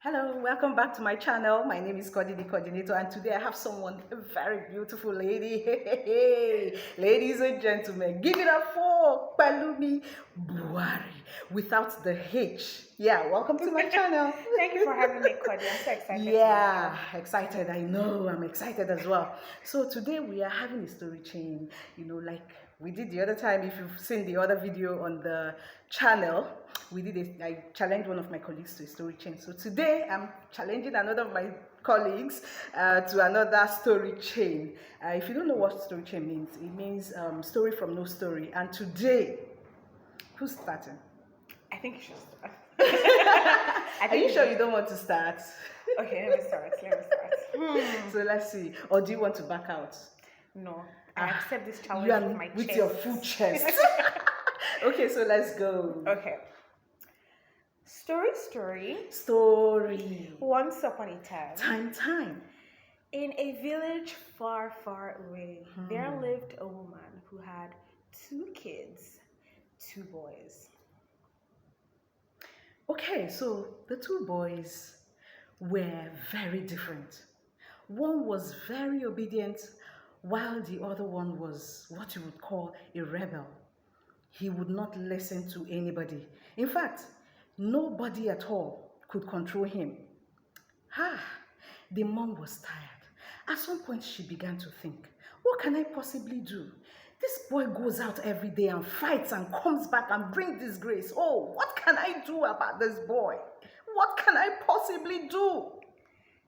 Hello, welcome back to my channel. My name is Kody the Coordinator, and today I have someone, a very beautiful lady. Ladies and gentlemen, give it up for Palumi Buhari without the H. Yeah, welcome to my channel. Thank you for having me, Kody. I'm so excited. Yeah, excited. I know, I'm excited as well. So today we are having a story chain, like we did the other time. If you've seen the other video on the channel, I challenged one of my colleagues to a story chain. So today I'm challenging another of my colleagues to another story chain. If you don't know what story chain means, it means story from no story. And today, who's starting? I think you should start. Are you sure you don't want to start? Okay, let me start. So let's see. Or do you want to back out? No, I accept this challenge with your full chest. Okay, so let's go. Okay. Story. Once upon a time. In a village far, far away, there lived a woman who had 2 kids, 2 boys. Okay, so the 2 boys were very different. One was very obedient, while the other one was what you would call a rebel. He would not listen to anybody. In fact, nobody at all could control him. The mom was tired. At some point, she began to think, what can I possibly do? This boy goes out every day and fights and comes back and brings disgrace. Oh, what can I do about this boy? What can I possibly do?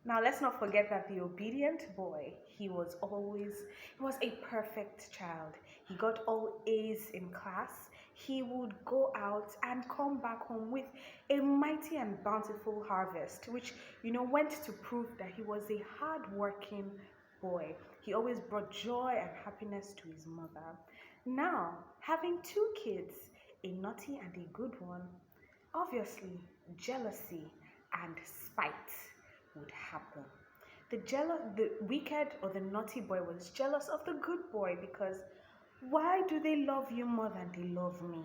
Now, let's not forget that the obedient boy, he was a perfect child. He got all A's in class. He would go out and come back home with a mighty and bountiful harvest, which, went to prove that he was a hard-working boy. He always brought joy and happiness to his mother. Now, having 2 kids, a naughty and a good one, obviously jealousy and spite would happen. The wicked or the naughty boy was jealous of the good boy because why do they love you more than they love me?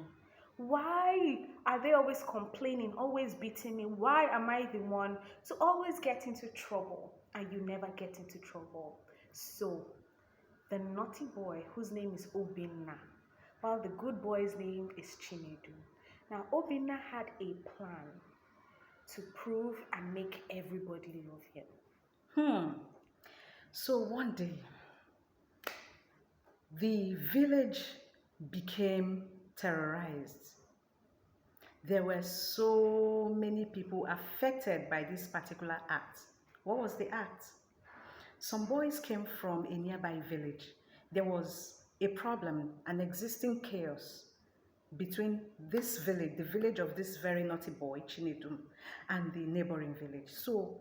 Why are they always complaining, always beating me? Why am I the one to always get into trouble and you never get into trouble? So the naughty boy, whose name is Obinna, while the good boy's name is Chinedum. Now Obinna had a plan to prove and make everybody love him. So one day, the village became terrorized. There were so many people affected by this particular act. What was the act? Some boys came from a nearby village. There was a problem, an existing chaos between this village, the village of this very naughty boy, Chinedum, and the neighboring village. So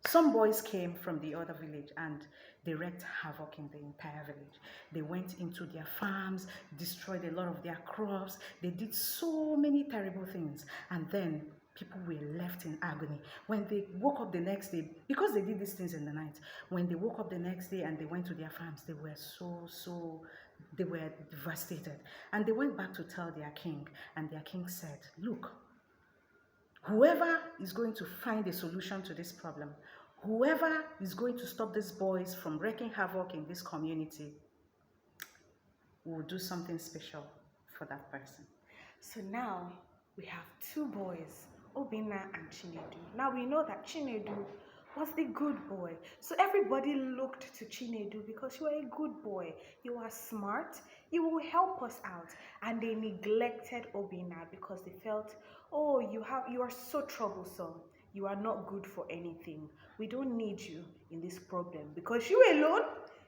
some boys came from the other village and they wreaked havoc in the entire village. They went into their farms, destroyed a lot of their crops. They did so many terrible things. And then people were left in agony. When they woke up the next day, because they did these things in the night, when they woke up the next day and they went to their farms, they were they were devastated. And they went back to tell their king, and their king said, look, whoever is going to find a solution to this problem, whoever is going to stop these boys from wreaking havoc in this community, will do something special for that person. So now we have 2 boys, Obinna and Chinedu. Now we know that Chinedu was the good boy. So everybody looked to Chinedu because you are a good boy. You are smart. You will help us out. And they neglected Obinna because they felt, oh, you are so troublesome. You are not good for anything. We don't need you in this problem because you alone,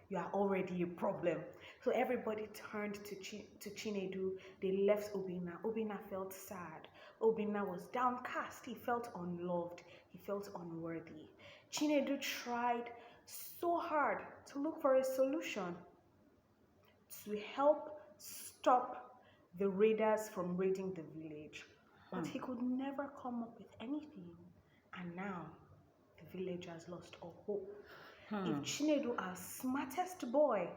you are already a problem. So everybody turned to Chinedu. They left Obinna. Obinna felt sad. Obinna was downcast. He felt unloved. He felt unworthy. Chinedu tried so hard to look for a solution to help stop the raiders from raiding the village. But he could never come up with anything. And now the village has lost all hope. If Chinedu, our smartest boy,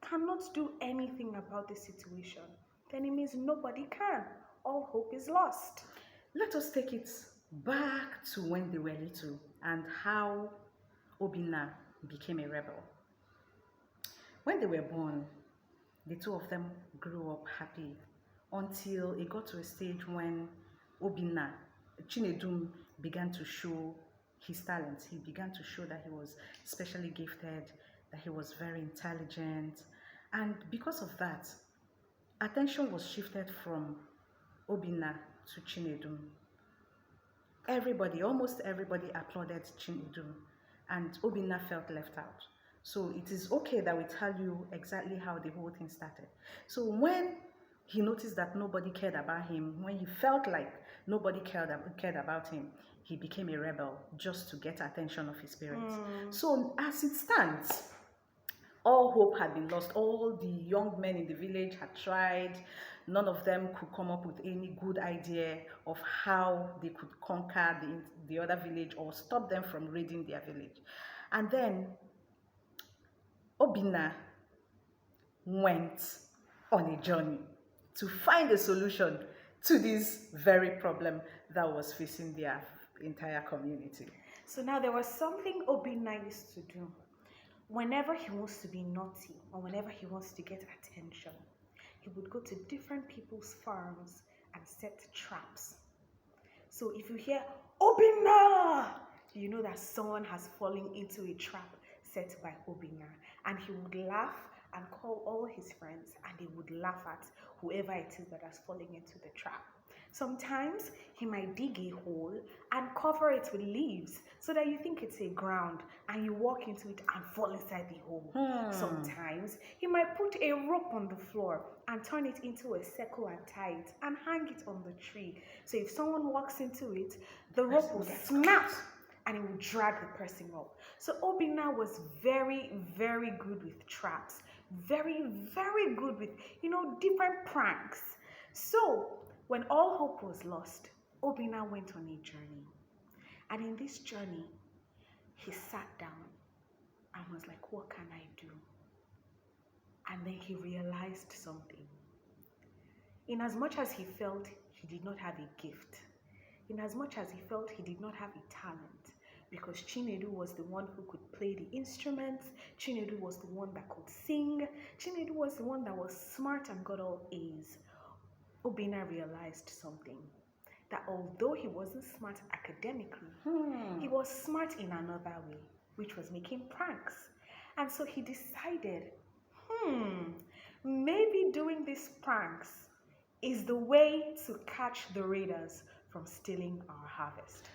cannot do anything about the situation, then it means nobody can. All hope is lost. Let us take it Back to when they were little and how Obinna became a rebel. When they were born, the two of them grew up happy until it got to a stage when Obinna, Chinedum, began to show his talents. He began to show that he was specially gifted, that he was very intelligent. And because of that, attention was shifted from Obinna to Chinedum. Everybody, almost everybody applauded Chinedum, and Obinna felt left out. So it is okay that we tell you exactly how the whole thing started. So when he noticed that nobody cared about him, when he felt like nobody cared about him, he became a rebel just to get attention of his parents. So as it stands, all hope had been lost. All the young men in the village had tried. None of them could come up with any good idea of how they could conquer the other village or stop them from raiding their village. And then Obinna went on a journey to find a solution to this very problem that was facing their entire community. So now there was something Obinna used to do. Whenever he wants to be naughty or whenever he wants to get attention, he would go to different people's farms and set traps. So if you hear Obinna, you know that someone has fallen into a trap set by Obinna, and he would laugh and call all his friends, and they would laugh at whoever it is that has fallen into the trap. Sometimes he might dig a hole and cover it with leaves so that you think it's a ground and you walk into it and fall inside the hole. Sometimes he might put a rope on the floor and turn it into a circle and tie it and hang it on the tree. So if someone walks into it, the rope will snap and it will drag the person up. So Obinna was very, very good with traps. Very, very good with, different pranks. So when all hope was lost, Obinna went on a journey. And in this journey, he sat down and was like, what can I do? And then he realized something. In as much as he felt he did not have a gift, in as much as he felt he did not have a talent, because Chinedu was the one who could play the instruments, Chinedu was the one that could sing, Chinedu was the one that was smart and got all A's. Obinna realized something, that although he wasn't smart academically, he was smart in another way, which was making pranks. And so he decided, maybe doing these pranks is the way to catch the raiders from stealing our harvest.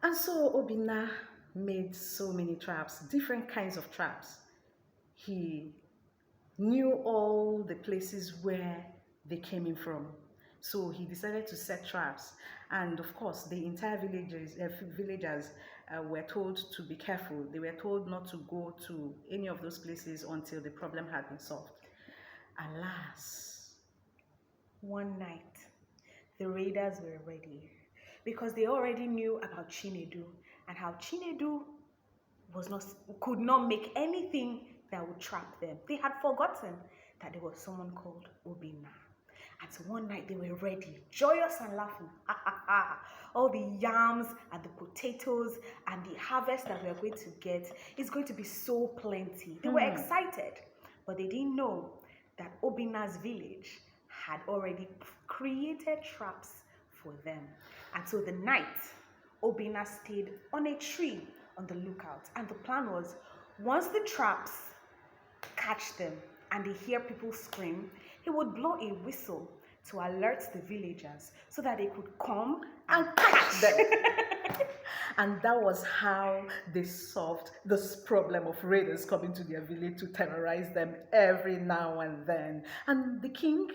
And so Obinna made so many traps, different kinds of traps. He knew all the places where they came in from. So he decided to set traps. And of course, the entire villagers were told to be careful. They were told not to go to any of those places until the problem had been solved. Alas. One night, the raiders were ready because they already knew about Chinedu and how Chinedu could not make anything that would trap them. They had forgotten that there was someone called Obinna. And so one night they were ready, joyous and laughing. All the yams and the potatoes and the harvest that we are going to get is going to be so plenty. They were excited, but they didn't know that Obinna's village had already created traps for them. And so the night, Obinna stayed on a tree on the lookout. And the plan was, once the traps catch them and they hear people scream, he would blow a whistle to alert the villagers so that they could come and catch them. And that was how they solved this problem of raiders coming to their village to terrorize them every now and then. And the king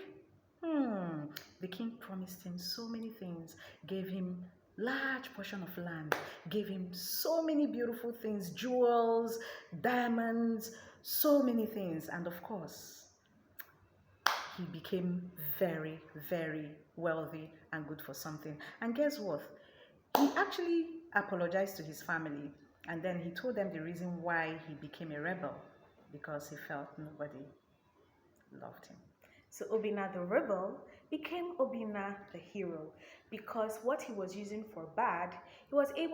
promised him so many things, gave him large portion of land, gave him so many beautiful things, jewels, diamonds, so many things. And of course, he became very, very wealthy and good for something. And guess what? He actually apologized to his family, and then he told them the reason why he became a rebel, because he felt nobody loved him. So Obinna the rebel became Obinna the hero because what he was using for bad, he was able